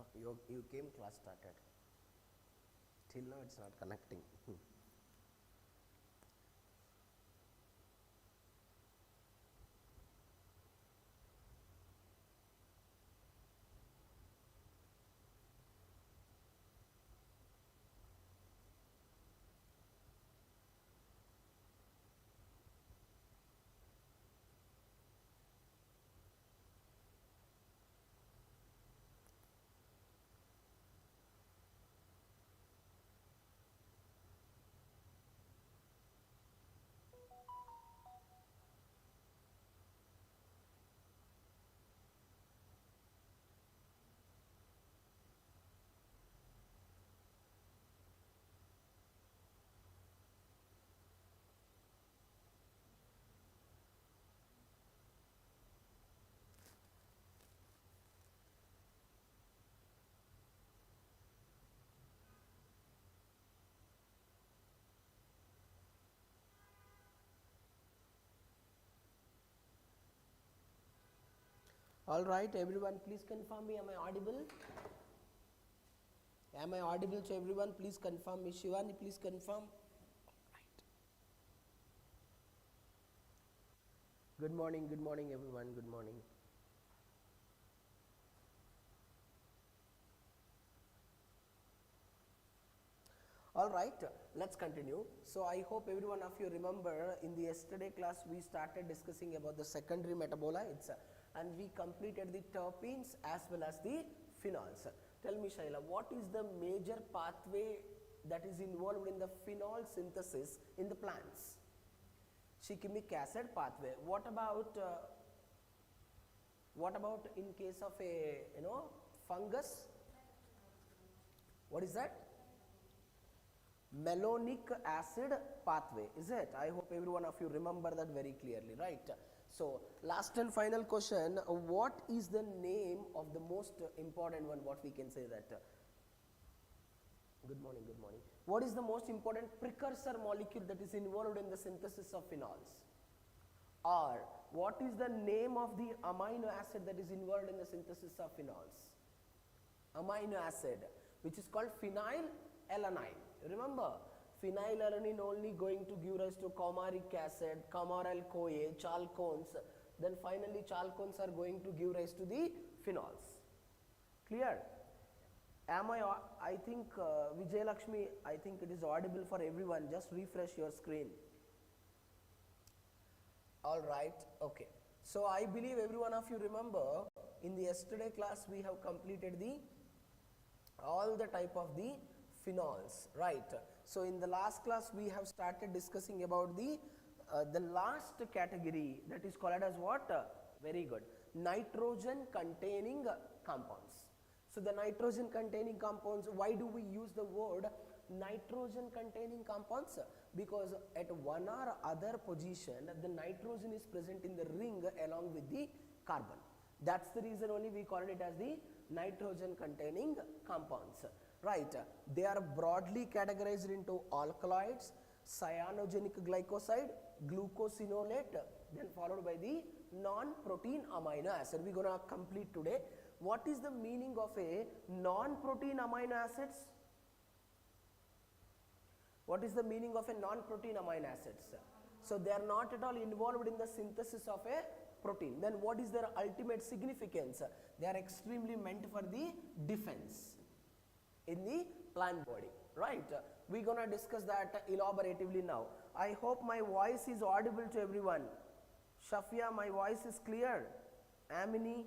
Oh, you came, class started. Till now it's not connecting. All right, everyone, please confirm me. Am I audible? Am I audible to everyone? Please confirm me. Shivani, please confirm. Right. Good morning, everyone. Good morning. All right, let's continue. So I hope every one of you remember in the yesterday class we started discussing about the secondary metabolites and we completed the terpenes as well as the phenols. Tell me, Shaila, what is the major pathway that is involved in the phenol synthesis in the plants? Shikimic acid pathway. What about in case of a fungus? What is that? Malonic acid pathway, is it? I hope every one of you remember that very clearly, right? So last and final question, what is the name of the most important one, what we can say that? Good morning. What is the most important precursor molecule that is involved in the synthesis of phenols? Or what is the name of the amino acid that is involved in the synthesis of phenols? Amino acid, which is called phenylalanine. Remember, phenylalanine only going to give rise to comaric acid, camarel-CoA, chalcones, then finally chalcones are going to give rise to the phenols. Clear? I think Vijay Lakshmi, I think it is audible for everyone. Just refresh your screen. All right, okay. So I believe every one of you remember in the yesterday class we have completed all the type of the phenols, right? So in the last class we have started discussing about the last category, that is called as what? Very good. Nitrogen containing compounds. So the nitrogen containing compounds, why do we use the word nitrogen containing compounds? Because at one or other position the nitrogen is present in the ring along with the carbon. That's the reason only we call it as the nitrogen containing compounds. Right, they are broadly categorized into alkaloids, cyanogenic glycoside, glucosinolate, then followed by the non-protein amino acid. We're going to complete today. What is the meaning of a non-protein amino acids? What is the meaning of a non-protein amino acids? So they are not at all involved in the synthesis of a protein. Then what is their ultimate significance? They are extremely meant for the defense in the plant body, right? We're gonna discuss that elaboratively now. I hope my voice is audible to everyone. Shafia, my voice is clear. Amini.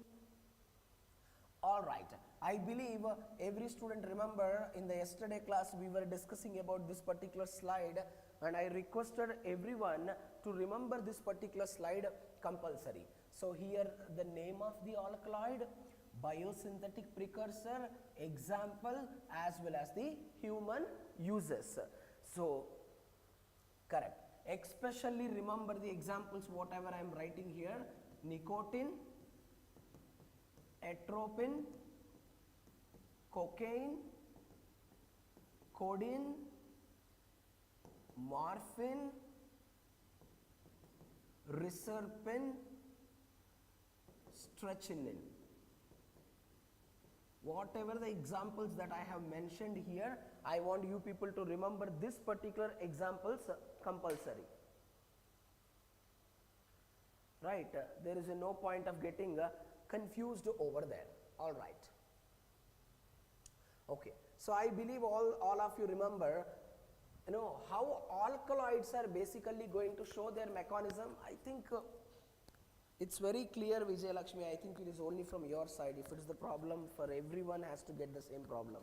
All right, I believe every student remember in the yesterday class we were discussing about this particular slide and I requested everyone to remember this particular slide compulsory. So here the name of the alkaloid, biosynthetic precursor, example, as well as the human uses. So correct, especially remember the examples whatever I am writing here: nicotine, atropine, cocaine, codeine, morphine, reserpine, stretchinin. Whatever the examples that I have mentioned here, I want you people to remember this particular examples compulsory. Right, there is no point of getting confused over there. All right. Okay, so I believe all of you remember, how alkaloids are basically going to show their mechanism. I think it's very clear, Vijay Lakshmi. I think it is only from your side. If it is the problem for everyone, has to get the same problem.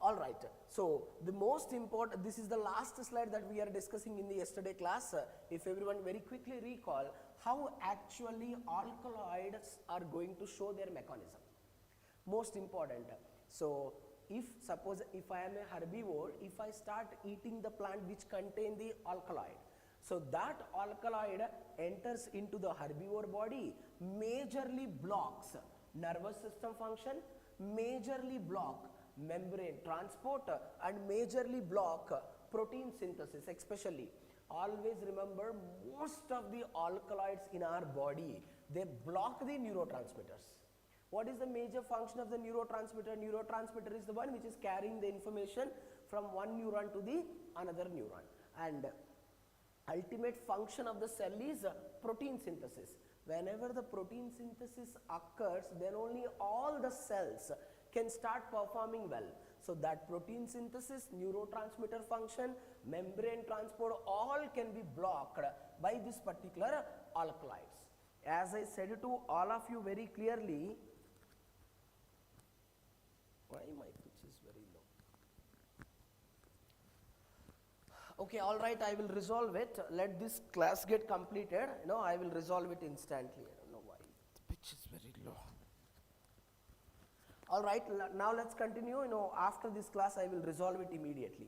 All right, so the most important, this is the last slide that we are discussing in the yesterday class. If everyone very quickly recall how actually alkaloids are going to show their mechanism. Most important. So if suppose if I am a herbivore, if I start eating the plant which contain the alkaloid, so that alkaloid enters into the herbivore body, majorly blocks nervous system function, majorly block membrane transport, and majorly block protein synthesis. Especially, always remember, most of the alkaloids in our body, they block the neurotransmitters. What is the major function of the neurotransmitter? Neurotransmitter is the one which is carrying the information from one neuron to the another neuron, and ultimate function of the cell is protein synthesis. Whenever the protein synthesis occurs, then only all the cells can start performing well. So that protein synthesis, neurotransmitter function, membrane transport, all can be blocked by this particular alkaloids. As I said to all of you very clearly, why my pitch is very low? Okay, all right, I will resolve it. Let this class get completed. I will resolve it instantly. I don't know why the pitch is very low. All right, now let's continue. After this class, I will resolve it immediately.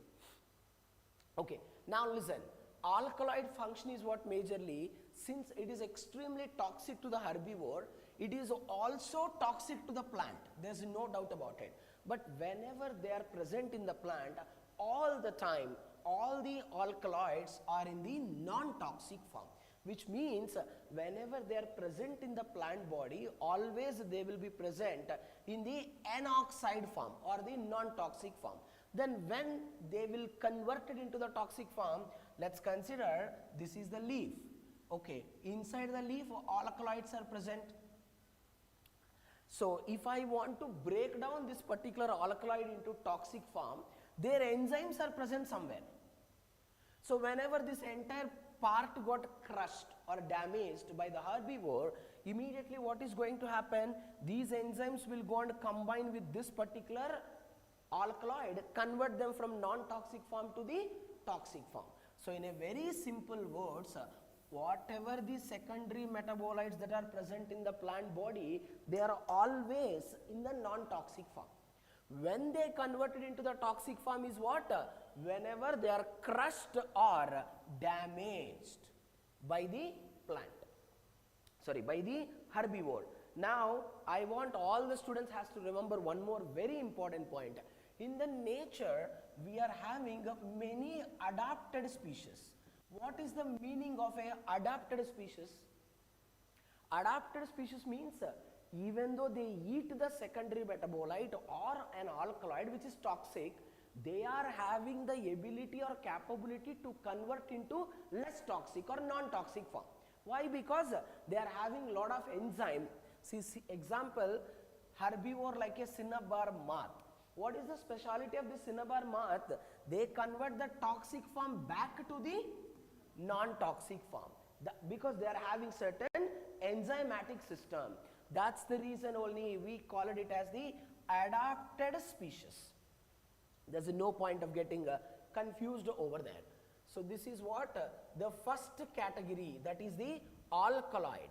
Okay, now listen. Alkaloid function is what majorly, since it is extremely toxic to the herbivore, it is also toxic to the plant. There's no doubt about it. But whenever they are present in the plant, all the time, all the alkaloids are in the non-toxic form, which means whenever they are present in the plant body, always they will be present in the N-oxide form or the non-toxic form. Then when they will convert it into the toxic form, let's consider this is the leaf. Okay, inside the leaf, alkaloids are present. So if I want to break down this particular alkaloid into toxic form, their enzymes are present somewhere. So whenever this entire part got crushed or damaged by the herbivore, immediately what is going to happen? These enzymes will go and combine with this particular alkaloid, convert them from non-toxic form to the toxic form. So in a very simple words, whatever the secondary metabolites that are present in the plant body, they are always in the non-toxic form. When they convert it into the toxic form is what? Whenever they are crushed or damaged by the plant, by the herbivore. Now, I want all the students has to remember one more very important point. In the nature, we are having many adapted species. What is the meaning of a adapted species? Adapted species means even though they eat the secondary metabolite or an alkaloid which is toxic, they are having the ability or capability to convert into less toxic or non-toxic form. Why? Because they are having lot of enzyme. See example, herbivore like a cinnabar moth. What is the speciality of the cinnabar moth? They convert the toxic form back to the non-toxic form because they are having certain enzymatic system. That's the reason only we call it as the adapted species. There's no point of getting confused over there. So this is what the first category, that is the alkaloid.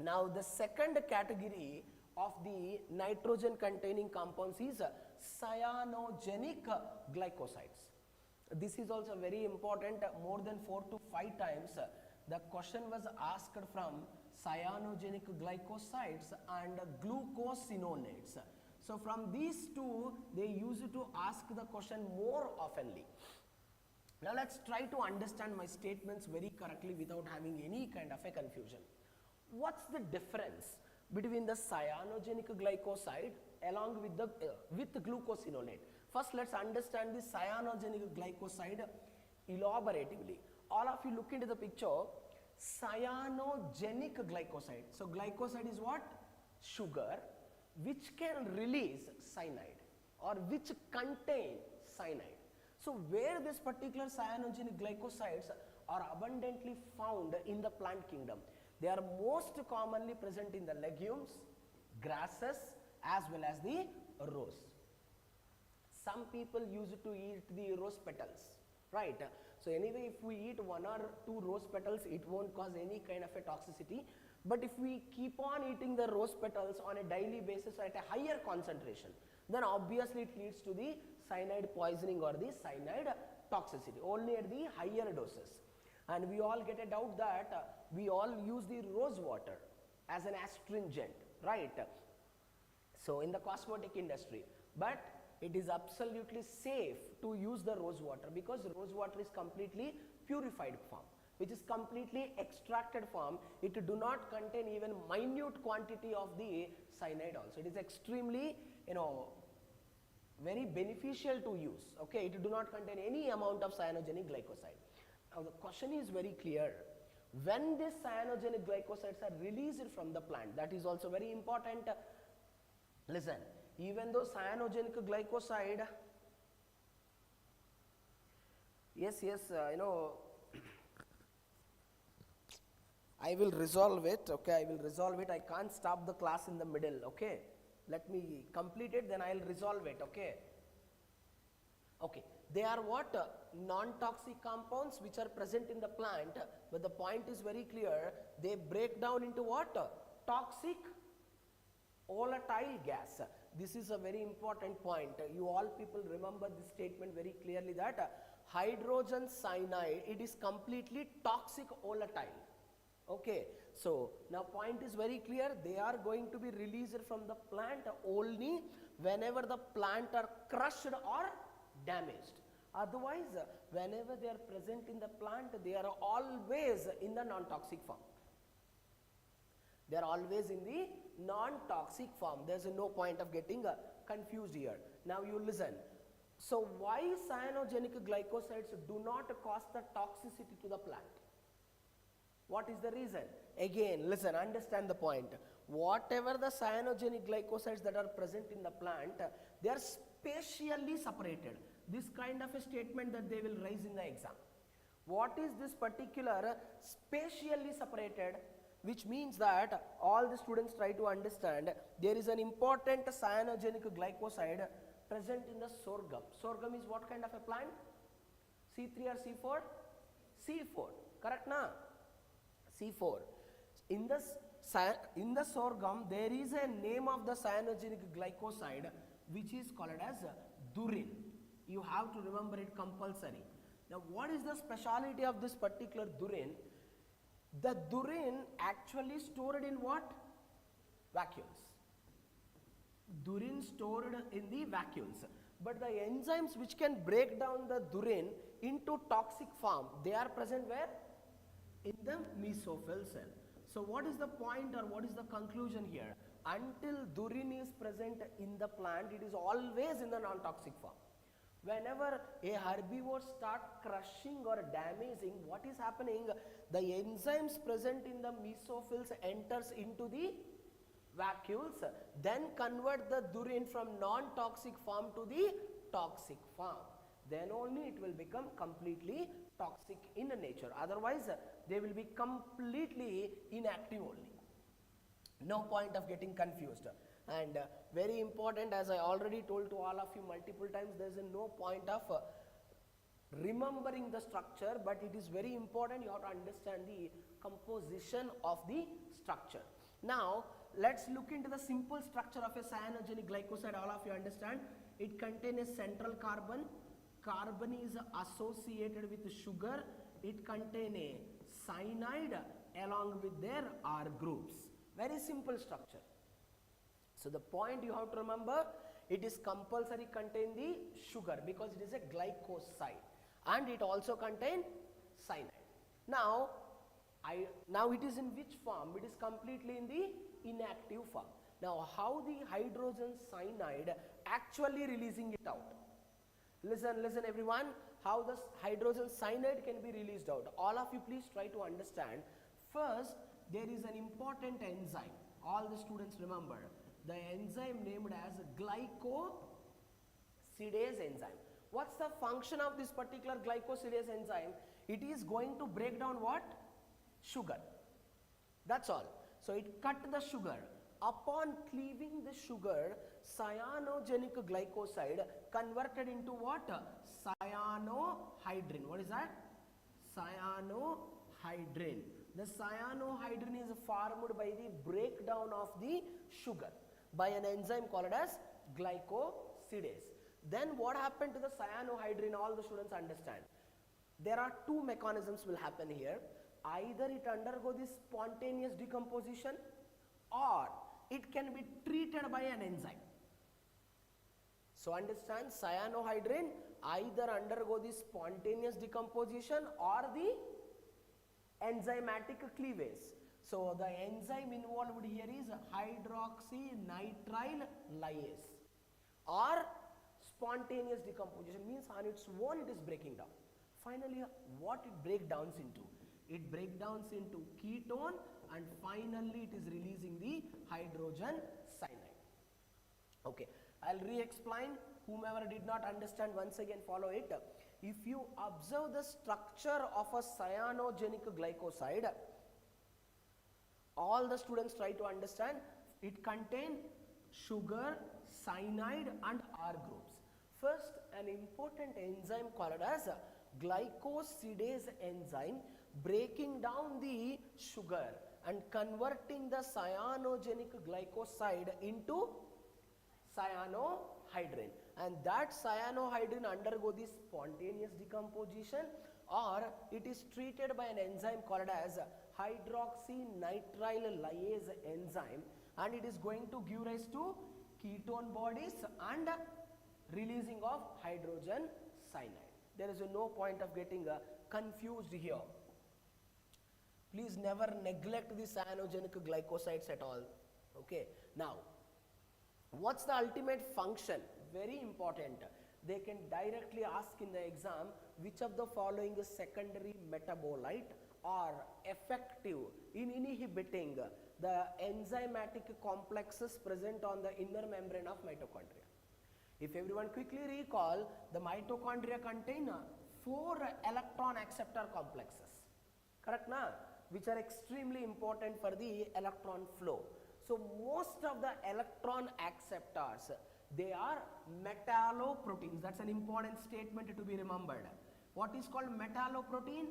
Now the second category of the nitrogen containing compounds is cyanogenic glycosides. This is also very important. More than 4 to 5 times the question was asked from cyanogenic glycosides and glucosinonates. So from these two, they used to ask the question more oftenly. Now let's try to understand my statements very correctly without having any kind of a confusion. What's the difference between the cyanogenic glycoside along with the with glucosinolate. First let's understand the cyanogenic glycoside elaboratively. All of you look into the picture. Cyanogenic glycoside. So glycoside is what? Sugar which can release cyanide or which contain cyanide. So where this particular cyanogenic glycosides are abundantly found in the plant kingdom? They are most commonly present in the legumes, grasses as well as the rose. Some people used to eat the rose petals, right? So anyway, if we eat 1 or 2 rose petals, it won't cause any kind of a toxicity. But if we keep on eating the rose petals on a daily basis at a higher concentration, then obviously it leads to the cyanide poisoning or the cyanide toxicity only at the higher doses. And we all get a doubt that we all use the rose water as an astringent, right? So in the cosmetic industry, but it is absolutely safe to use the rose water because rose water is completely purified form, which is completely extracted form. It do not contain even minute quantity of the cyanide also. It is extremely, very beneficial to use. Okay, it do not contain any amount of cyanogenic glycoside. Now the question is very clear. When these cyanogenic glycosides are released from the plant, that is also very important. Listen, even though cyanogenic glycoside, I will resolve it, okay, I will resolve it. I can't stop the class in the middle, okay. Let me complete it, then I will resolve it, okay. Okay, they are what? Non-toxic compounds which are present in the plant, but the point is very clear. They break down into what? Toxic volatile gas. This is a very important point. You all people remember this statement very clearly that hydrogen cyanide, it is completely toxic volatile. Okay, so now point is very clear. They are going to be released from the plant only whenever the plant are crushed or damaged. Otherwise, whenever they are present in the plant, they are always in the non-toxic form. They are always in the non-toxic form. There is no point of getting confused here. Now you listen. So why cyanogenic glycosides do not cause the toxicity to the plant? What is the reason? Again, listen, understand the point. Whatever the cyanogenic glycosides that are present in the plant, they are spatially separated. This kind of a statement that they will raise in the exam. What is this particular spatially separated? Which means that all the students try to understand there is an important cyanogenic glycoside present in the sorghum. Sorghum is what kind of a plant? C3 or C4? C4, correct na? C4. In the sorghum there is a name of the cyanogenic glycoside which is called as dhurin. You have to remember it compulsory. Now what is the speciality of this particular dhurin? The dhurin actually stored in what? Vacuoles. Dhurin stored in the vacuoles. But the enzymes which can break down the dhurin into toxic form, they are present where? In the mesophyll cell. So what is the point or what is the conclusion here? Until dhurin is present in the plant, it is always in the non-toxic form. Whenever a herbivore start crushing or damaging, what is happening? The enzymes present in the mesophills enters into the vacuoles, then convert the dhurin from non-toxic form to the toxic form. Then only it will become completely toxic in nature. Otherwise, they will be completely inactive only. No point of getting confused. And very important, as I already told to all of you multiple times, there is no point of remembering the structure, but it is very important you have to understand the composition of the structure. Now let's look into the simple structure of a cyanogenic glycoside. All of you understand it contains a central carbon. Carbon is associated with sugar. It contains a cyanide along with their R groups. Very simple structure. So the point you have to remember, it is compulsory contain the sugar because it is a glycoside and it also contains cyanide. Now Now it is in which form? It is completely in the inactive form. Now how the hydrogen cyanide actually releasing it out? Listen everyone, how the hydrogen cyanide can be released out. All of you please try to understand. First, there is an important enzyme. All the students remember. The enzyme named as glycosidase enzyme. What's the function of this particular glycosidase enzyme? It is going to break down what? Sugar. That's all. So it cut the sugar. Upon cleaving the sugar, cyanogenic glycoside converted into what? Cyanohydrin. What is that? Cyanohydrin. The cyanohydrin is formed by the breakdown of the sugar by an enzyme called as glycosidase. Then what happened to the cyanohydrin? All the students understand. There are two mechanisms will happen here. Either it undergo this spontaneous decomposition or it can be treated by an enzyme. So understand, cyanohydrin either undergo the spontaneous decomposition or the enzymatic cleavage. So the enzyme involved here is hydroxynitrile lyase, or spontaneous decomposition means on its own it is breaking down. Finally, what it breaks down into? It breaks down into ketone, and finally it is releasing the hydrogen cyanide. Okay, I'll re-explain. Whomever did not understand, once again follow it. If you observe the structure of a cyanogenic glycoside, all the students try to understand. It contains sugar, cyanide and R groups. First, an important enzyme called as glycosidase enzyme breaking down the sugar and converting the cyanogenic glycoside into cyanohydrin, and that cyanohydrin undergo the spontaneous decomposition or it is treated by an enzyme called as hydroxynitrile lyase enzyme, and it is going to give rise to ketone bodies and releasing of hydrogen cyanide. There is no point of getting confused here. Please never neglect the cyanogenic glycosides at all. Okay. Now, what's the ultimate function? Very important. They can directly ask in the exam which of the following is secondary metabolite or effective in inhibiting the enzymatic complexes present on the inner membrane of mitochondria. If everyone quickly recall, the mitochondria contain 4 electron acceptor complexes, correct na? Which are extremely important for the electron flow. So most of the electron acceptors, they are metalloproteins. That's an important statement to be remembered. What is called metalloprotein?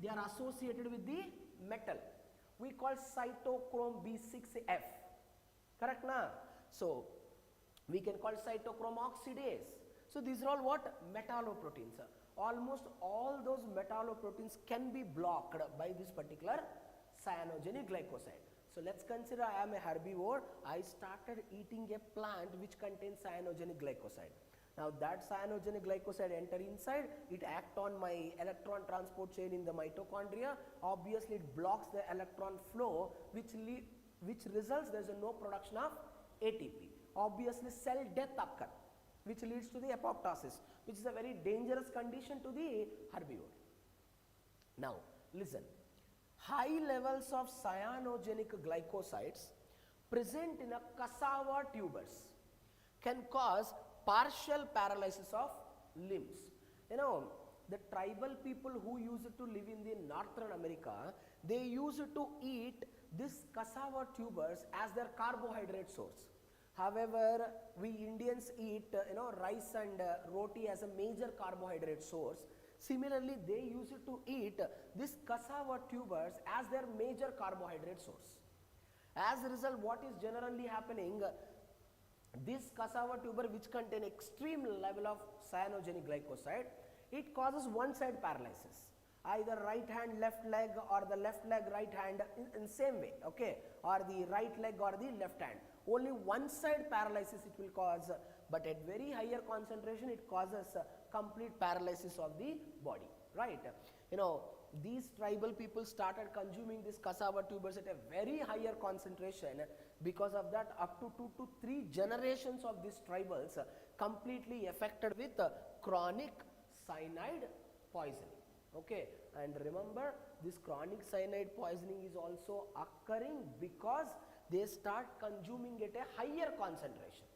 They are associated with the metal. We call cytochrome B6F, correct na? So we can call cytochrome oxidase. So these are all what? Metalloproteins. Almost all those metalloproteins can be blocked by this particular cyanogenic glycoside. So let's consider I am a herbivore. I started eating a plant which contains cyanogenic glycoside. Now that cyanogenic glycoside enter inside, it act on my electron transport chain in the mitochondria. Obviously it blocks the electron flow, which results there is no production of ATP. Obviously cell death occur, which leads to the apoptosis, which is a very dangerous condition to the herbivore. Now listen, high levels of cyanogenic glycosides present in a cassava tubers can cause partial paralysis of limbs. You know, the tribal people who used to live in the Northern America, they used to eat this cassava tubers as their carbohydrate source. However, we Indians eat rice and roti as a major carbohydrate source. Similarly, they used to eat this cassava tubers as their major carbohydrate source. As a result, what is generally happening, this cassava tuber which contain extreme level of cyanogenic glycoside, it causes one side paralysis, either right hand left leg or the left leg right hand in same way, okay, or the right leg or the left hand. Only one side paralysis it will cause, but at very higher concentration it causes complete paralysis of the body, right? these tribal people started consuming this cassava tubers at a very higher concentration. Because of that, up to 2 to 3 generations of these tribals completely affected with chronic cyanide poisoning. Okay, and remember, this chronic cyanide poisoning is also occurring because they start consuming at a higher concentration.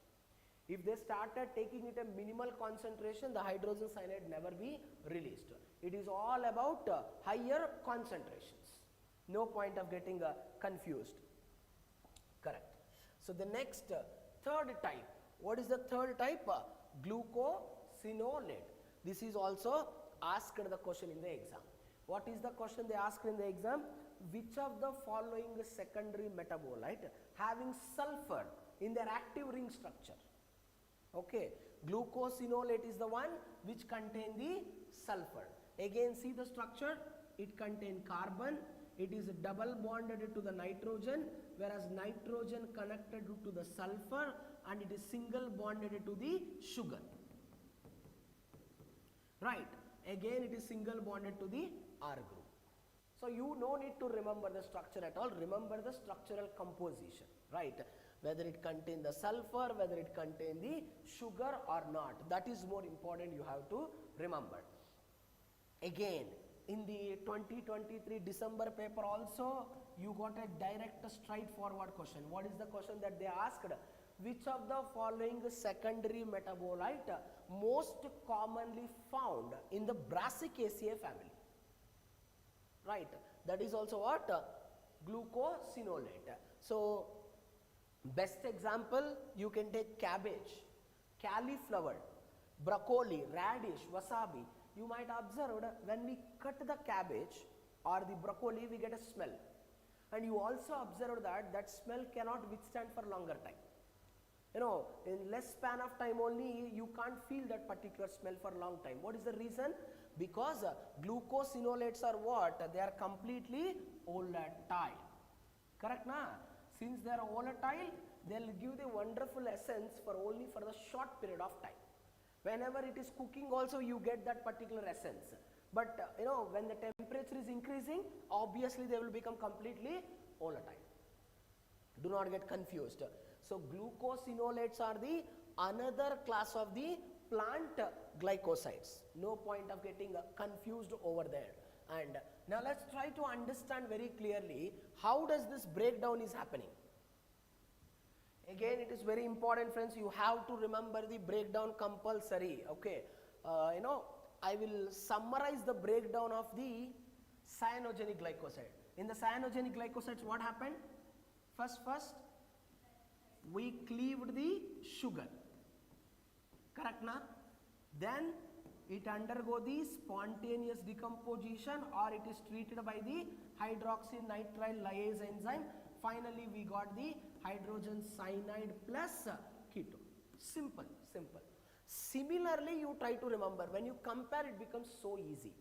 If they started taking it a minimal concentration, the hydrogen cyanide never be released. It is all about higher concentrations. No point of getting confused. Correct. So the next third type. What is the third type? Glucosinolate. This is also asked the question in the exam. What is the question they asked in the exam? Which of the following secondary metabolite having sulfur in their active ring structure? Okay, glucosinolate is the one which contain the sulfur. Again, see the structure. It contain carbon. It is double bonded to the nitrogen, whereas nitrogen connected to the sulfur, and it is single bonded to the sugar. Right. Again, it is single bonded to the R group. So you no need to remember the structure at all. Remember the structural composition, right? Whether it contain the sulfur, whether it contain the sugar or not. That is more important, you have to remember. Again, in the 2023 December paper also, you got a direct straightforward question. What is the question that they asked? Which of the following secondary metabolite most commonly found in the Brassicaceae family? Right, that is also what? Glucosinolate. So, best example, you can take cabbage, cauliflower, broccoli, radish, wasabi. You might observe when we cut the cabbage or the broccoli, we get a smell. And you also observe that that smell cannot withstand for longer time. You know, in less span of time only, you can't feel that particular smell for a long time. What is the reason? Because glucosinolates are what? They are completely volatile. Correct, na? Since they are volatile, they will give the wonderful essence for only for the short period of time. Whenever it is cooking also, you get that particular essence. But you know, when the temperature is increasing, obviously they will become completely volatile. Do not get confused. So glucosinolates are the another class of the plant glycosides. No point of getting confused over there. And now let's try to understand very clearly how does this breakdown is happening. Again, it is very important, friends. You have to remember the breakdown compulsory. Okay, you know, I will summarize the breakdown of the cyanogenic glycoside. In the cyanogenic glycosides, what happened? First, we cleaved the sugar. Correct, na? Then it undergo the spontaneous decomposition, or it is treated by the hydroxynitrile lyase enzyme. Finally, we got the hydrogen cyanide plus ketone. Simple. Similarly, you try to remember, when you compare, it becomes so easy.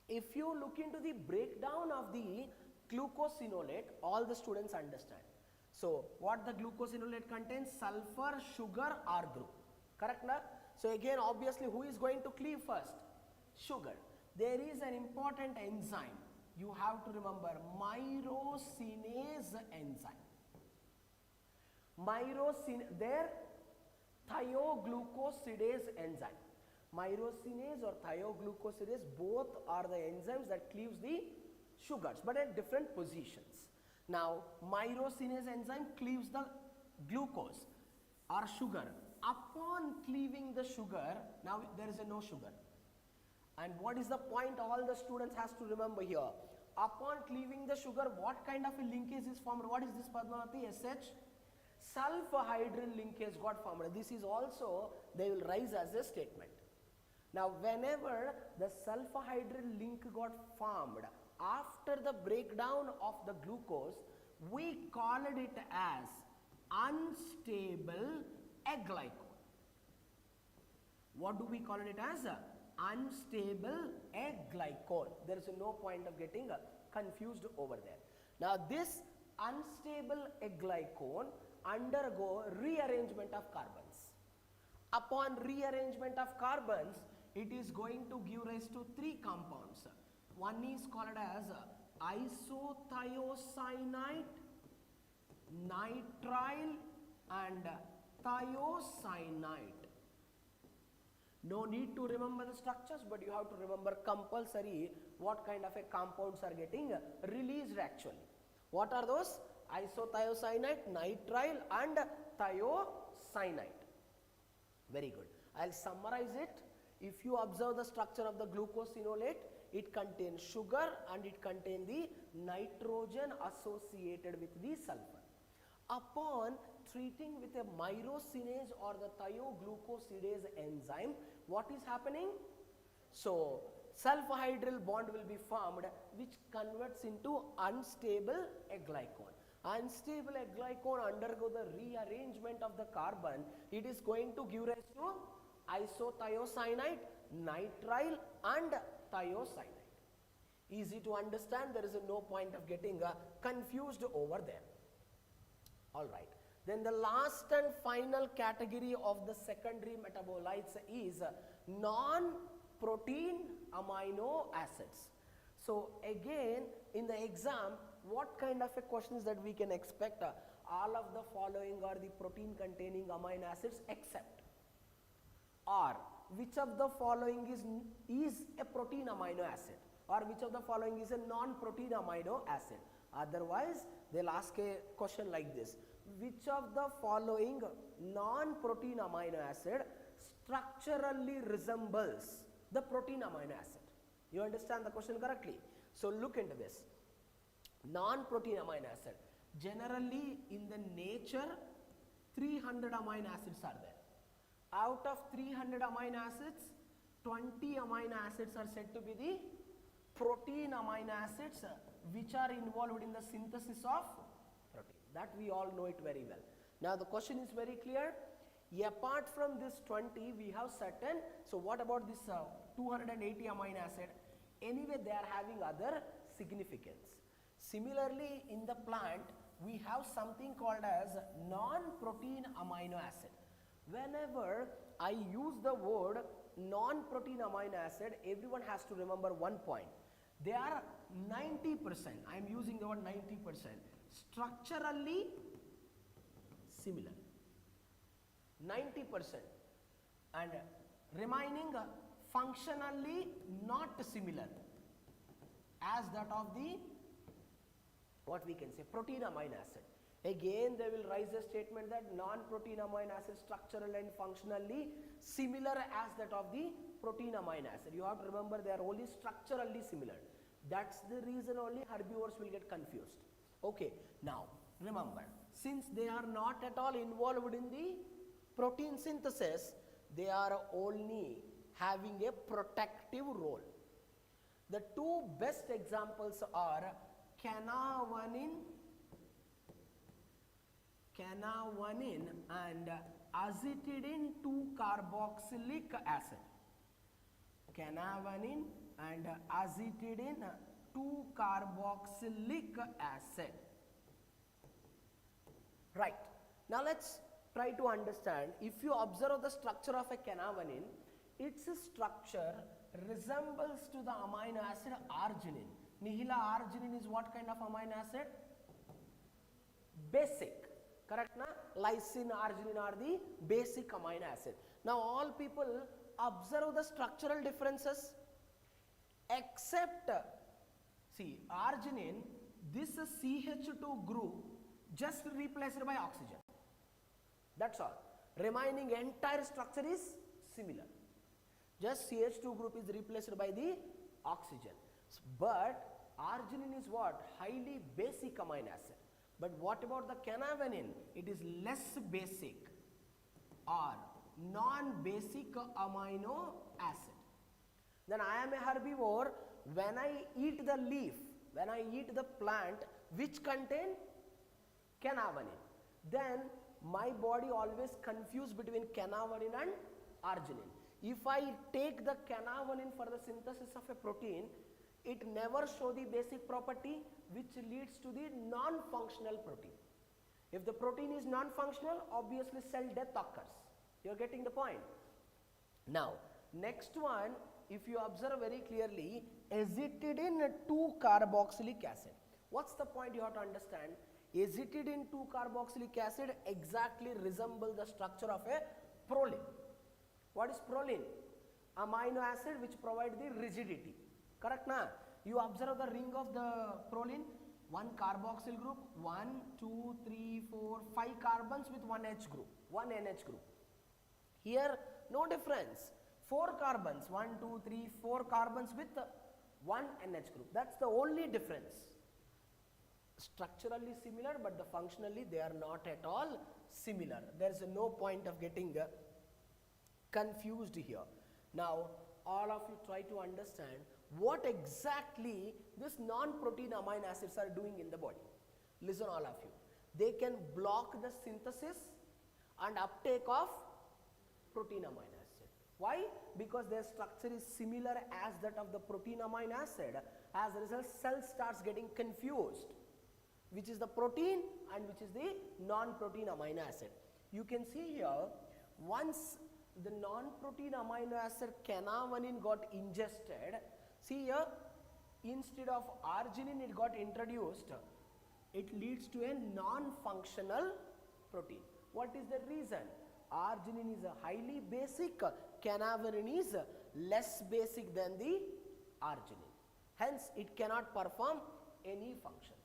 If you look into the breakdown of the glucosinolate, all the students understand. So, what the glucosinolate contains? Sulfur, sugar, R group. Correct, na? So, again, obviously, who is going to cleave first? Sugar. There is an important enzyme. You have to remember, myrosinase enzyme. There, thioglucosidase enzyme. Myrosinase or thioglucosidase, both are the enzymes that cleaves the sugars, but at different positions. Now, myrosinase enzyme cleaves the glucose or sugar. Upon cleaving the sugar, now there is no sugar. And what is the point all the students has to remember here? Upon cleaving the sugar, what kind of a linkage is formed? What is this, Padmavati? SH? Sulfhydryl linkage got formed. This is also, they will rise as a statement. Now, whenever the sulfhydryl link got formed after the breakdown of the glucose, we called it as unstable aglycone. What do we call it as? Unstable aglycone. There is no point of getting confused over there. Now, this unstable aglycone undergo rearrangement of carbons. Upon rearrangement of carbons, it is going to give rise to 3 compounds. One is called as isothiocyanate, nitrile and thiocyanate. No need to remember the structures, but you have to remember compulsory what kind of a compounds are getting released actually. What are those? Isothiocyanate, nitrile and thiocyanate. Very good. I'll summarize it. If you observe the structure of the glucosinolate, it contains sugar and it contains the nitrogen associated with the sulfur. Upon treating with a myrosinase or the thioglucosidase enzyme, what is happening? So, sulfhydryl bond will be formed which converts into unstable aglycone. Unstable aglycone undergo the rearrangement of the carbon. It is going to give rise to isothiocyanate, nitrile and thiocyanate. Easy to understand, there is no point of getting confused over there. Alright. Then the last and final category of the secondary metabolites is non-protein amino acids. So again in the exam, what kind of a questions that we can expect? All of the following are the protein containing amino acids except, or which of the following is a protein amino acid, or which of the following is a non-protein amino acid. Otherwise they'll ask a question like this: which of the following non-protein amino acid structurally resembles the protein amino acid? You understand the question correctly? So look into this. Non-protein amino acid, generally in the nature 300 amino acids are there. Out of 300 amino acids, 20 amino acids are said to be the protein amino acids which are involved in the synthesis of protein. That we all know it very well. Now the question is very clear. Apart from this 20, we have certain, so what about this 280 amino acid? Anyway, they are having other significance. Similarly, in the plant, we have something called as non-protein amino acid. Whenever I use the word non-protein amino acid, everyone has to remember one point. They are 90%, I am using the word 90%, structurally similar. 90% and remaining functionally not similar as that of the, what we can say, protein amino acid. Again they will raise a statement that non-protein amino acid structural and functionally similar as that of the protein amino acid. You have to remember they are only structurally similar. That's the reason only herbivores will get confused. Okay, now remember, since they are not at all involved in the protein synthesis, they are only having a protective role. The two best examples are canavanine and azitidine 2-carboxylic acid. Canavanine and azitidine 2-carboxylic acid. Right. Now let's try to understand. If you observe the structure of a canavanine, its structure resembles to the amino acid arginine. Nihila arginine is what kind of amino acid? Basic. Correct na? Lysine, arginine are the basic amino acid. Now all people observe the structural differences except, see, arginine, this CH2 group just replaced by oxygen. That's all. Remaining entire structure is similar. Just CH2 group is replaced by the oxygen. But arginine is what? Highly basic amino acid. But what about the canavanine? It is less basic or non-basic amino acid. Then I am a herbivore. When I eat the leaf, when I eat the plant which contain canavanine, then my body always confused between canavanine and arginine. If I take the canavanine for the synthesis of a protein, it never show the basic property which leads to the non-functional protein. If the protein is non-functional, obviously cell death occurs. You are getting the point. Now, next one if you observe very clearly, acetidine 2-carboxylic acid. What's the point you have to understand? Acetidine 2-carboxylic acid exactly resemble the structure of a proline. What is proline? Amino acid which provide the rigidity. Correct na? You observe the ring of the proline, one carboxyl group, 1, 2, 3, 4, 5 carbons with one H group, one NH group. Here no difference. 4 carbons, 1, 2, 3, 4 carbons with one NH group. That's the only difference. Structurally similar, but the functionally they are not at all similar. There is no point of getting confused here. Now all of you try to understand what exactly this non-protein amino acids are doing in the body. Listen all of you. They can block the synthesis and uptake of protein amino acid. Why? Because their structure is similar as that of the protein amino acid. As a result, cell starts getting confused. Which is the protein and which is the non-protein amino acid. You can see here, once the non-protein amino acid canavanine got ingested, see here, instead of arginine it got introduced, it leads to a non-functional protein. What is the reason? Arginine is a highly basic, canavanine is less basic than the arginine. Hence, it cannot perform any functions.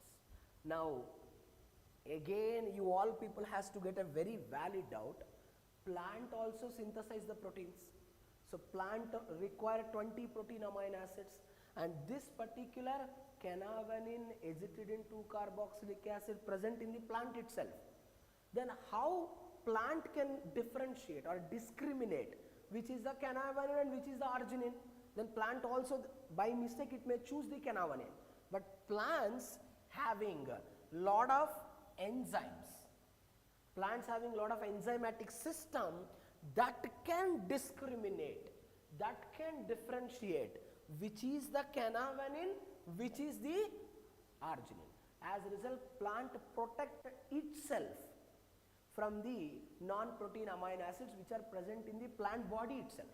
Now, again, you all people has to get a very valid doubt. Plant also synthesize the proteins. So, plant require 20 protein amino acids, and this particular canavanine acetidine 2-carboxylic acid present in the plant itself. Then how plant can differentiate or discriminate which is the canavanine and which is the arginine? Then plant also by mistake it may choose the canavanine, but plants having lot of enzymes, plants having lot of enzymatic system that can discriminate, that can differentiate which is the canavanine, which is the arginine. As a result, plant protect itself from the non-protein amino acids which are present in the plant body itself.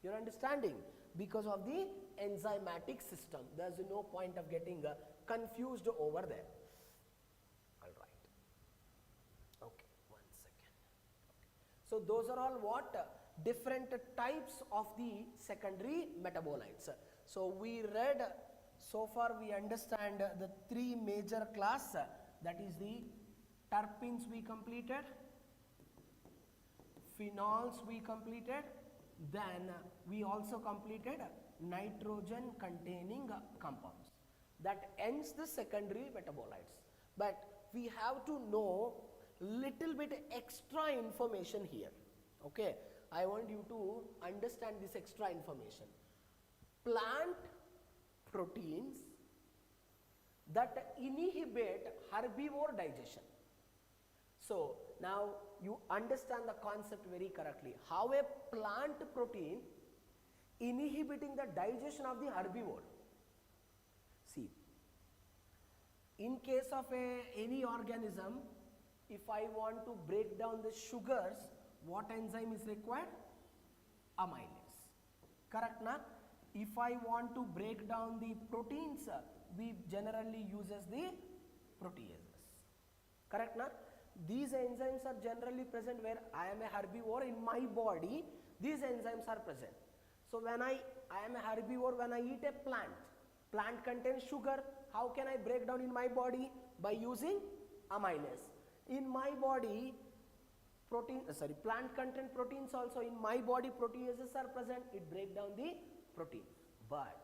You are understanding? Because of the enzymatic system. There is no point of getting confused over there. All right. Okay, 1 second. Okay. So those are all what? Different types of the secondary metabolites. So we read, so far we understand the 3 major class, that is the terpenes we completed, phenols we completed, then we also completed nitrogen containing compounds. That ends the secondary metabolites. But we have to know little bit extra information here. Okay, I want you to understand this extra information. Plant proteins that inhibit herbivore digestion. So now you understand the concept very correctly. How a plant protein inhibiting the digestion of the herbivore. See, in case of any organism, if I want to break down the sugars, what enzyme is required? Amylase. Correct na? If I want to break down the proteins, we generally uses the proteases. Correct na? These enzymes are generally present where I am a herbivore. In my body, these enzymes are present. So when I am a herbivore, when I eat a plant contains sugar. How can I break down in my body? By using amylase. In my body, plant contain proteins also. In my body, proteases are present. It break down the protein. But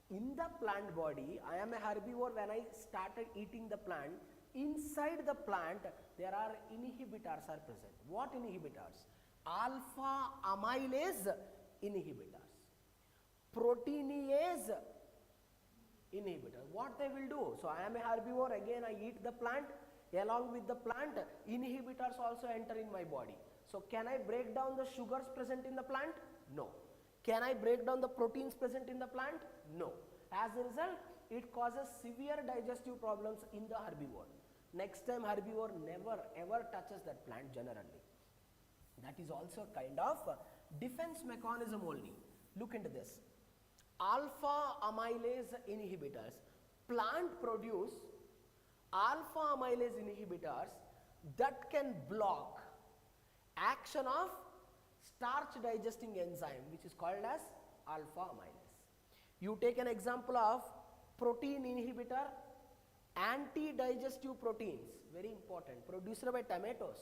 in the plant body, I am a herbivore. When I started eating the plant, inside the plant there are inhibitors are present. What inhibitors? Alpha amylase inhibitors, proteinase inhibitor. What they will do? So I am a herbivore, again I eat the plant, along with the plant inhibitors also enter in my body. So can I break down the sugars present in the plant? No. Can I break down the proteins present in the plant? No. As a result, it causes severe digestive problems in the herbivore. Next time herbivore never ever touches that plant generally. That is also kind of defense mechanism only. Look into this. alpha amylase inhibitors. Plant produce alpha amylase inhibitors that can block action of starch digesting enzyme, which is called as alpha amylase. You take an example of protein inhibitor, anti-digestive proteins, very important, produced by tomatoes,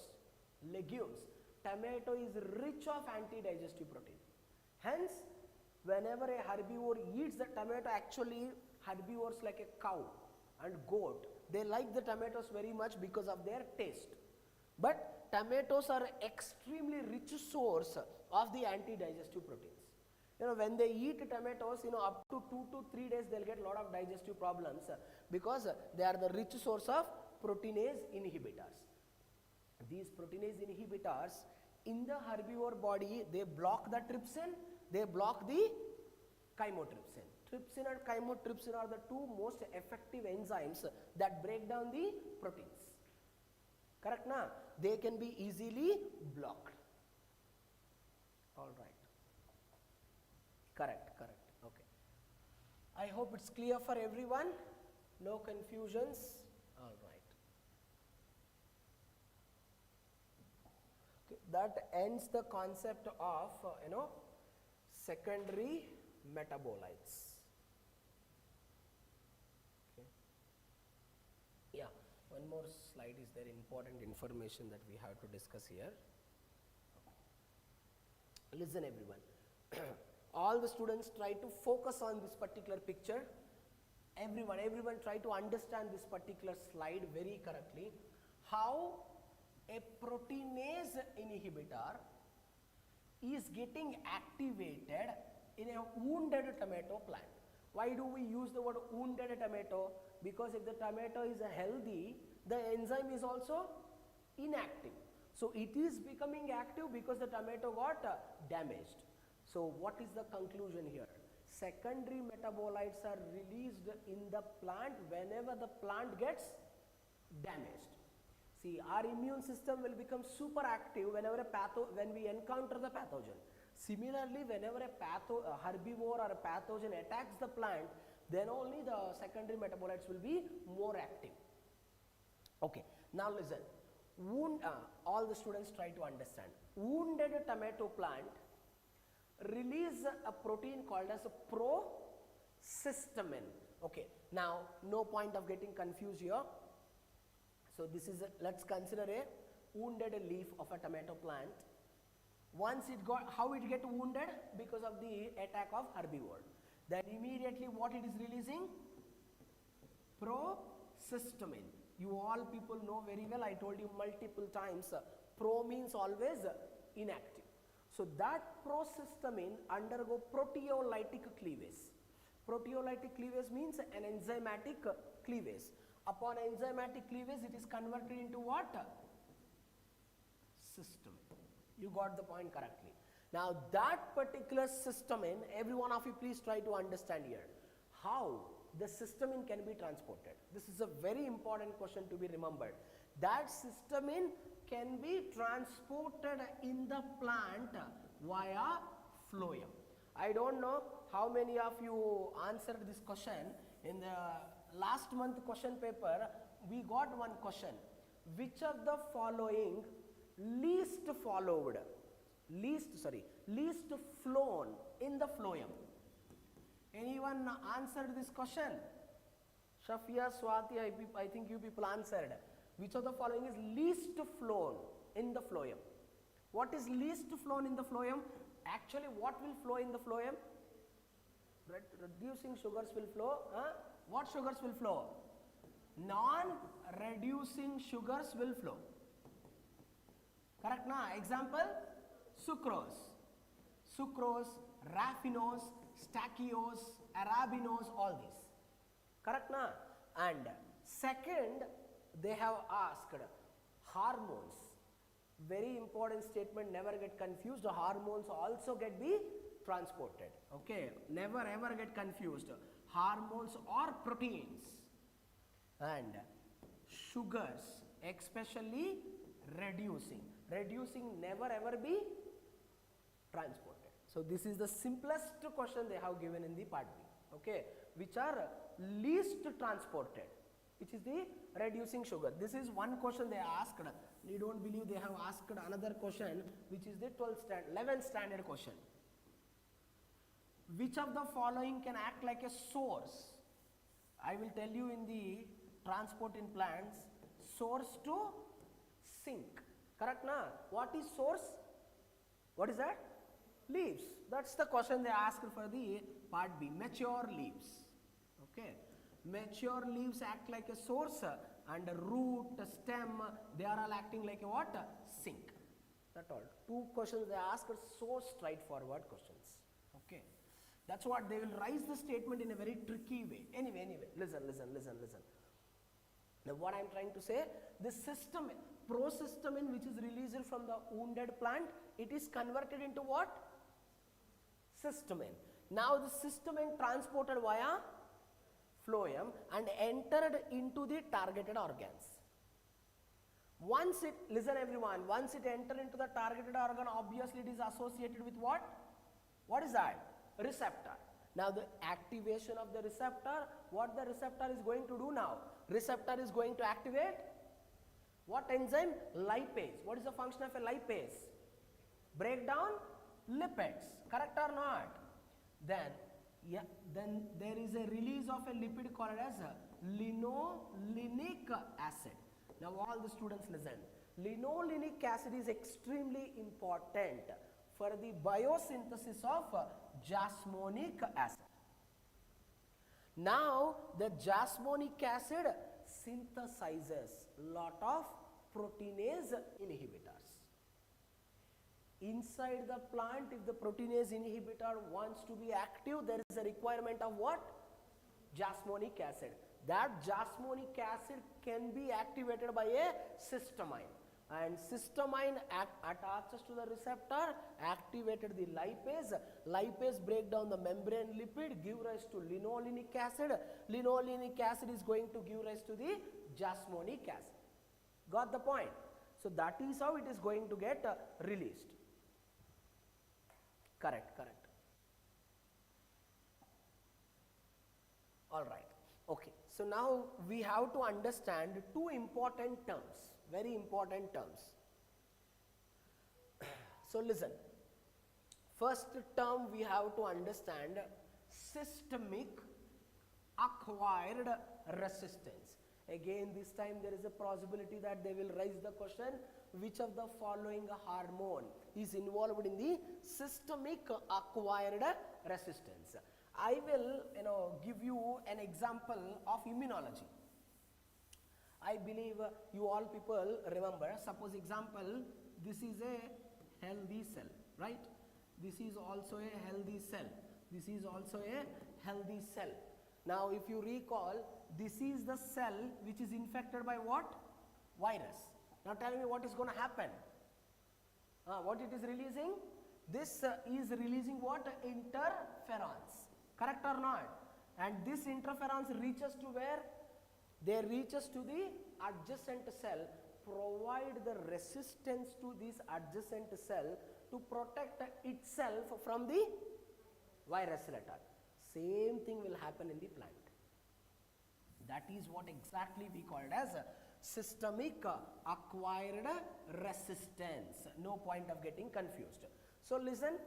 legumes. Tomato is rich of anti-digestive protein. Hence, whenever a herbivore eats the tomato, actually herbivores like a cow and goat, they like the tomatoes very much because of their taste. But tomatoes are extremely rich source of the anti-digestive proteins. You know, when they eat tomatoes, you know, up to 2 to 3 days they'll get a lot of digestive problems because they are the rich source of proteinase inhibitors. These proteinase inhibitors in the herbivore body, they block the trypsin, they block the chymotrypsin. Trypsin and chymotrypsin are the two most effective enzymes that break down the proteins. Correct na? They can be easily blocked. All right. Correct, correct. Okay. I hope it's clear for everyone. No confusions. All right. Okay. That ends the concept of secondary metabolites. Okay. Yeah. One more slide is there, important information that we have to discuss here. Listen everyone. All the students try to focus on this particular picture. Everyone try to understand this particular slide very correctly. How a proteinase inhibitor is getting activated in a wounded tomato plant. Why do we use the word wounded tomato? Because if the tomato is healthy, the enzyme is also inactive. So it is becoming active because the tomato got damaged. So what is the conclusion here? Secondary metabolites are released in the plant whenever the plant gets damaged. See, our immune system will become super active whenever when we encounter the pathogen. Similarly, whenever a herbivore or a pathogen attacks the plant, then only the secondary metabolites will be more active. Okay, now listen. All the students try to understand. Wounded tomato plant release a protein called as a procystemin. Okay, now no point of getting confused here. So this is let's consider a wounded leaf of a tomato plant. Once it got, how it get wounded? Because of the attack of herbivore. Then immediately what it is releasing? Procystemin. You all people know very well, I told you multiple times, pro means always inactive. So that procystemin undergo proteolytic cleavage. Proteolytic cleavage means an enzymatic cleavage. Upon enzymatic cleavage, it is converted into what? Cystemin. You got the point correctly. Now that particular cystemin, every one of you please try to understand here. How the cystemin can be transported? This is a very important question to be remembered. That cystemin can be transported in the plant via phloem. I don't know how many of you answered this question. In the last month question paper, we got one question. Which of the following least flown in the phloem? Anyone answered this question? Shafia, Swati, I think you people answered. Which of the following is least flown in the phloem? What is least flown in the phloem? Actually, what will flow in the phloem? Reducing sugars will flow. What sugars will flow? Non-reducing sugars will flow. Correct na? Example, sucrose. Sucrose, raffinose, stachyose, arabinose, all these. Correct na? And second, they have asked hormones. Very important statement, never get confused. Hormones also be transported. Okay, never ever get confused. Hormones or proteins and sugars, especially reducing never ever be transported. So this is the simplest question they have given in the part B, okay, which are least transported, which is the reducing sugar. This is one question they asked. You don't believe they have asked another question, which is the 11th standard question. Which of the following can act like a source? I will tell you in the transport in plants, source to sink. Correct na? What is source? What is that? Leaves. That's the question they asked for the part B. Mature leaves. Okay. Mature leaves act like a source, and a root, a stem, they are all acting like a what? Sink. That's all. Two questions they asked are so straightforward questions. Okay. That's what they will raise the statement in a very tricky way. Anyway, listen. Now what I am trying to say, the system, procysteamine, which is released from the wounded plant, it is converted into what? Cysteamine. Now the cysteamine transported via phloem and entered into the targeted organs. Once it, listen everyone, once it entered into the targeted organ, obviously it is associated with what? What is that? Receptor. Now the activation of the receptor, what the receptor is going to do now? Receptor is going to activate what enzyme? Lipase. What is the function of a lipase? Break down lipids. Correct or not? Then there is a release of a lipid called as linolenic acid. Now all the students listen. Linolenic acid is extremely important for the biosynthesis of jasmonic acid. Now the jasmonic acid synthesizes lot of proteinase inhibitors. Inside the plant, if the proteinase inhibitor wants to be active, there is a requirement of what? Jasmonic acid. That jasmonic acid can be activated by a cysteamine, and cysteamine attaches to the receptor, activated the lipase. Lipase break down the membrane lipid, give rise to linolenic acid. Linolenic acid is going to give rise to the jasmonic acid. Got the point? So that is how it is going to get released. Correct. All right. Okay. So now we have to understand two important terms, very important terms. So listen. First term we have to understand systemic acquired resistance. Again, this time there is a possibility that they will raise the question, which of the following hormone is involved in the systemic acquired resistance. I will give you an example of immunology. I believe you all people remember, suppose example, this is a healthy cell, right? This is also a healthy cell. This is also a healthy cell. Now if you recall, this is the cell which is infected by what? Virus. Now tell me what is going to happen. What it is releasing? This is releasing what? Interferons. Correct or not? And this interferons reaches to where? They reaches to the adjacent cell, provide the resistance to this adjacent cell to protect itself from the virus letter. Same thing will happen in the plant. That is what exactly we call it as systemic acquired resistance. No point of getting confused. So listen,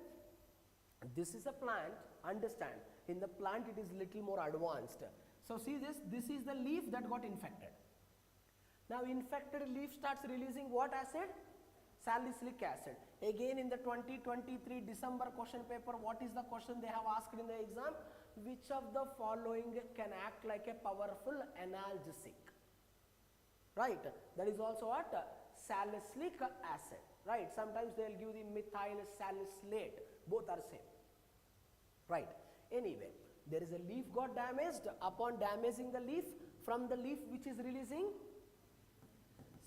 this is a plant, understand, in the plant it is little more advanced. So see this is the leaf that got infected. Now infected leaf starts releasing what acid? Salicylic acid. Again in the 2023 December question paper, what is the question they have asked in the exam? Which of the following can act like a powerful analgesic? Right, that is also what? Salicylic acid. Right, sometimes they will give the methyl salicylate, both are same. Right, anyway, there is a leaf got damaged. Upon damaging the leaf, from the leaf which is releasing?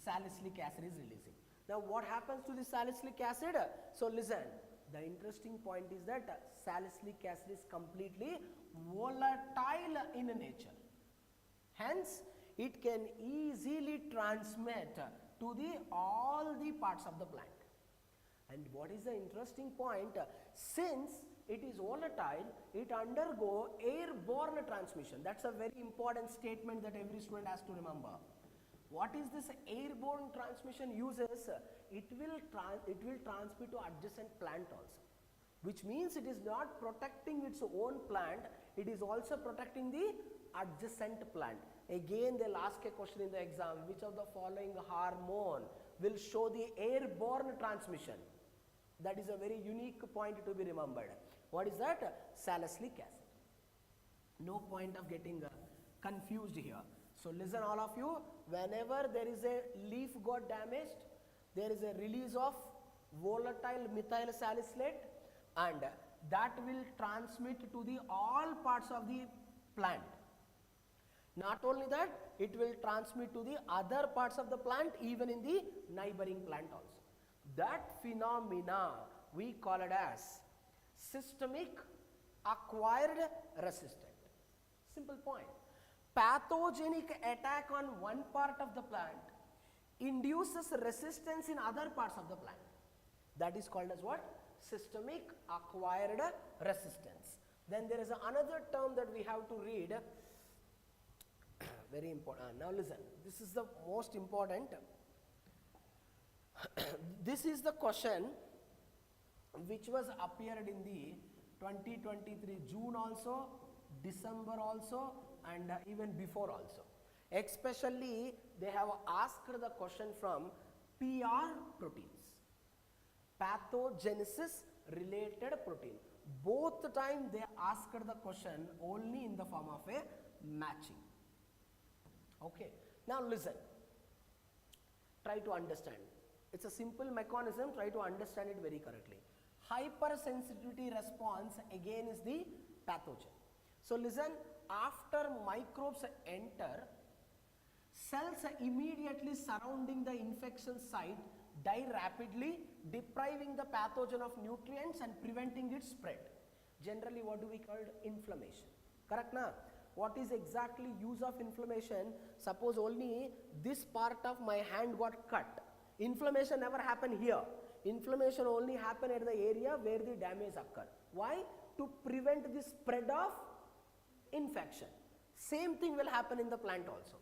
Salicylic acid is releasing. Now what happens to the salicylic acid? So listen, the interesting point is that salicylic acid is completely volatile in nature. Hence, it can easily transmit to all the parts of the plant. And what is the interesting point? Since it is volatile, it undergo airborne transmission. That's a very important statement that every student has to remember. What is this airborne transmission uses? It will transmit to adjacent plant also, which means it is not protecting its own plant, it is also protecting the adjacent plant. Again, they'll ask a question in the exam, which of the following hormone will show the airborne transmission? That is a very unique point to be remembered. What is that? Salicylic acid. No point of getting confused here. So listen all of you, whenever there is a leaf got damaged, there is a release of volatile methyl salicylate, and that will transmit to the all parts of the plant. Not only that, it will transmit to the other parts of the plant, even in the neighboring plant also. That phenomena we call it as systemic acquired resistant. Simple point. Pathogenic attack on one part of the plant induces resistance in other parts of the plant. That is called as what? Systemic acquired resistance. Then there is another term that we have to read. Very important. Now listen, this is the most important. This is the question which was appeared in the 2023 June also, December also, and even before also. Especially they have asked the question from PR proteins, pathogenesis related protein. Both the time they asked the question only in the form of a matching. Okay, now listen, try to understand. It's a simple mechanism, try to understand it very correctly. Hypersensitivity response again is the pathogen. So listen, after microbes enter, cells immediately surrounding the infection site die rapidly, depriving the pathogen of nutrients and preventing its spread. Generally, what do we call inflammation? Correct na? What is exactly use of inflammation? Suppose only this part of my hand got cut. Inflammation never happened here. Inflammation only happen at the area where the damage occurred. Why? To prevent the spread of infection. Same thing will happen in the plant also.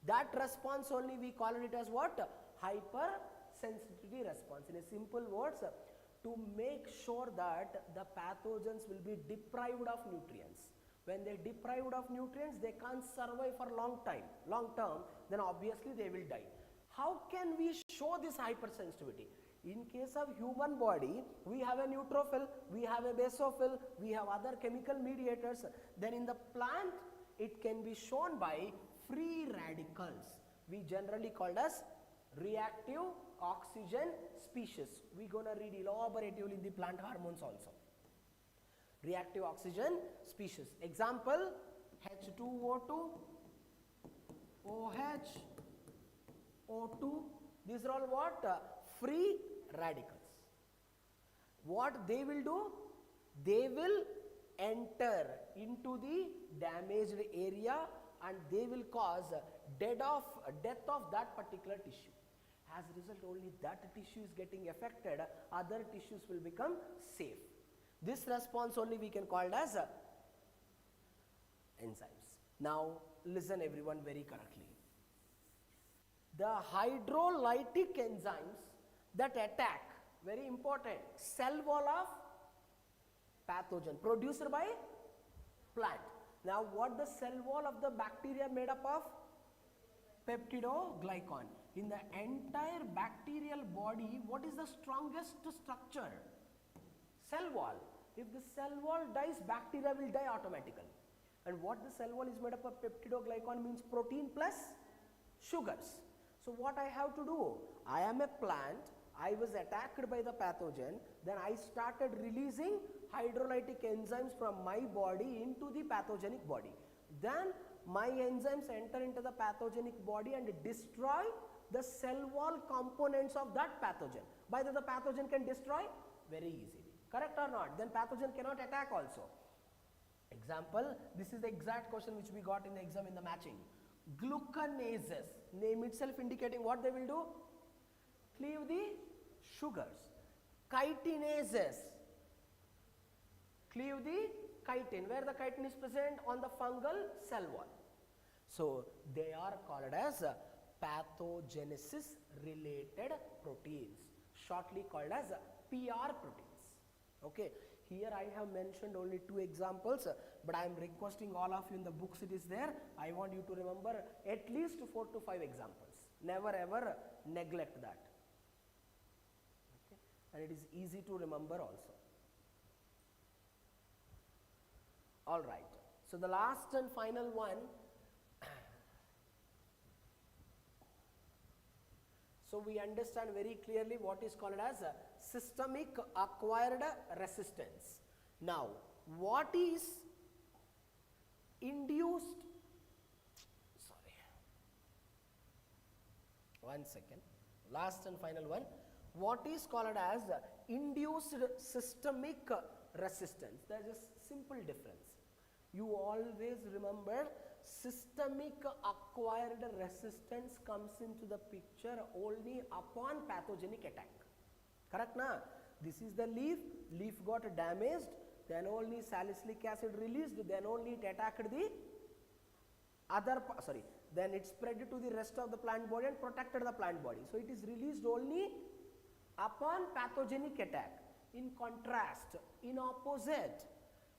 That response only we call it as what? Hypersensitivity response. In a simple words, to make sure that the pathogens will be deprived of nutrients. When they are deprived of nutrients, they can't survive for long term, then obviously they will die. How can we show this hypersensitivity? In case of human body, we have a neutrophil, we have a basophil, we have other chemical mediators. Then in the plant, it can be shown by free radicals. We generally called as reactive oxygen species. We're going to read elaboratively in the plant hormones also. Reactive oxygen species. Example, H2O2, OH, O2. These are all what? Free radicals. What they will do? They will enter into the damaged area and they will cause death of that particular tissue. As a result, only that tissue is getting affected, other tissues will become safe. This response only we can call it as enzymes. Now listen everyone very correctly. The hydrolytic enzymes that attack, very important, cell wall of pathogen produced by plant. Now what the cell wall of the bacteria made up of? Peptidoglycan. In the entire bacterial body, what is the strongest structure? Cell wall. If the cell wall dies, bacteria will die automatically. And what the cell wall is made up of? Peptidoglycan means protein plus sugars. So what I have to do? I am a plant, I was attacked by the pathogen, then I started releasing hydrolytic enzymes from my body into the pathogenic body. Then my enzymes enter into the pathogenic body and destroy the cell wall components of that pathogen. By the pathogen can destroy very easily. Correct or not? Then pathogen cannot attack also. Example, this is the exact question which we got in the exam in the matching. Glucanases, name itself indicating what they will do? Cleave the sugars. chitinases cleave the chitin. Where the chitin is present? On the fungal cell wall. So they are called as pathogenesis related proteins, shortly called as PR proteins. Okay, here I have mentioned only 2 examples, but I am requesting all of you, in the books it is there. I want you to remember at least 4 to 5 examples. Never ever neglect that. Okay, and it is easy to remember also. All right, so the last and final one. So we understand very clearly what is called as systemic acquired resistance. Now, what is induced, one second, last and final one. What is called as induced systemic resistance? There is a simple difference. You always remember, systemic acquired resistance comes into the picture only upon pathogenic attack. Correct na? This is the leaf got damaged, then only salicylic acid released, then only it attacked the other, then it spread to the rest of the plant body and protected the plant body. So it is released only upon pathogenic attack. In contrast, in opposite,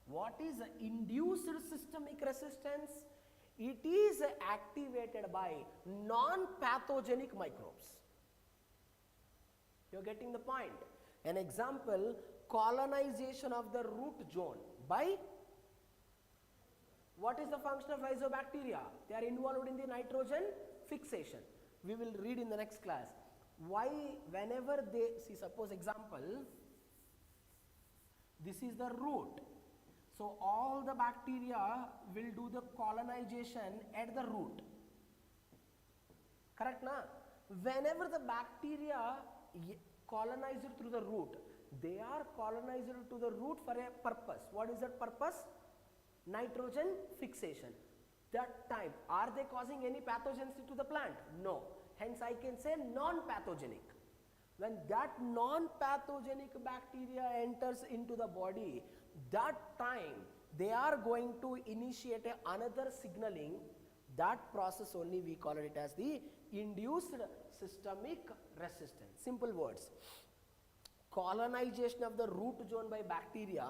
what is induced systemic resistance? It is activated by non-pathogenic microbes. You are getting the point. An example, colonization of the root zone by, what is the function of rhizobacteria? They are involved in the nitrogen fixation. We will read in the next class. Why, whenever they, see, suppose example, this is the root. So all the bacteria will do the colonization at the root. Correct na? Whenever the bacteria colonized through the root, they are colonized to the root for a purpose. What is that purpose? Nitrogen fixation. That time, are they causing any pathogens to the plant? No. Hence I can say non-pathogenic. When that non-pathogenic bacteria enters into the body, that time they are going to initiate another signaling. That process only we call it as the induced systemic resistance. Simple words. Colonization of the root zone by bacteria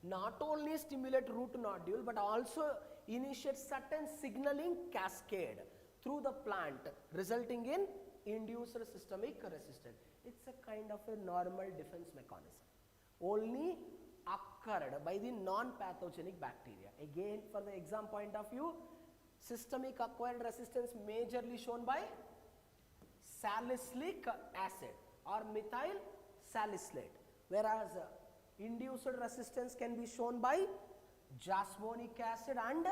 not only stimulate root nodule but also initiate certain signaling cascade through the plant, resulting in induced systemic resistance. It's a kind of a normal defense mechanism, only occurred by the non-pathogenic bacteria. Again, for the exam point of view, systemic acquired resistance majorly shown by salicylic acid or methyl salicylate, whereas induced resistance can be shown by jasmonic acid and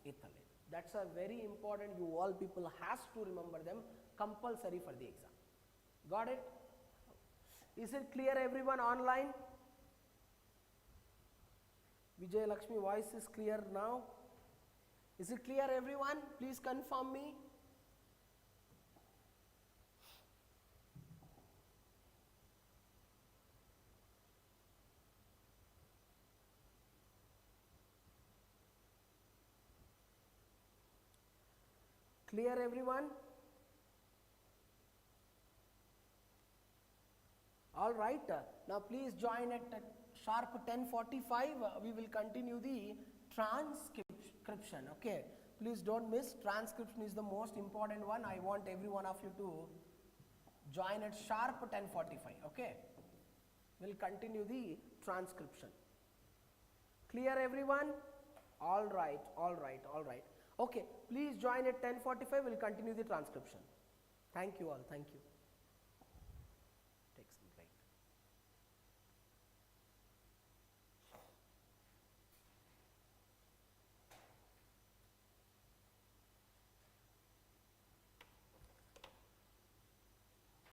ethylene. That's a very important, you all people has to remember them, compulsory for the exam. Got it? Is it clear everyone online? Vijay Lakshmi, voice is clear now? Is it clear everyone? Please confirm me. Clear everyone? All right. Now please join at sharp 10:45. We will continue the transcription. Okay. Please don't miss. Transcription is the most important one. I want every one of you to join at sharp 10:45. Okay. We'll continue the transcription. Clear everyone? All right. All right. All right. Okay. Please join at 10:45. We'll continue the transcription. Thank you all. Thank you.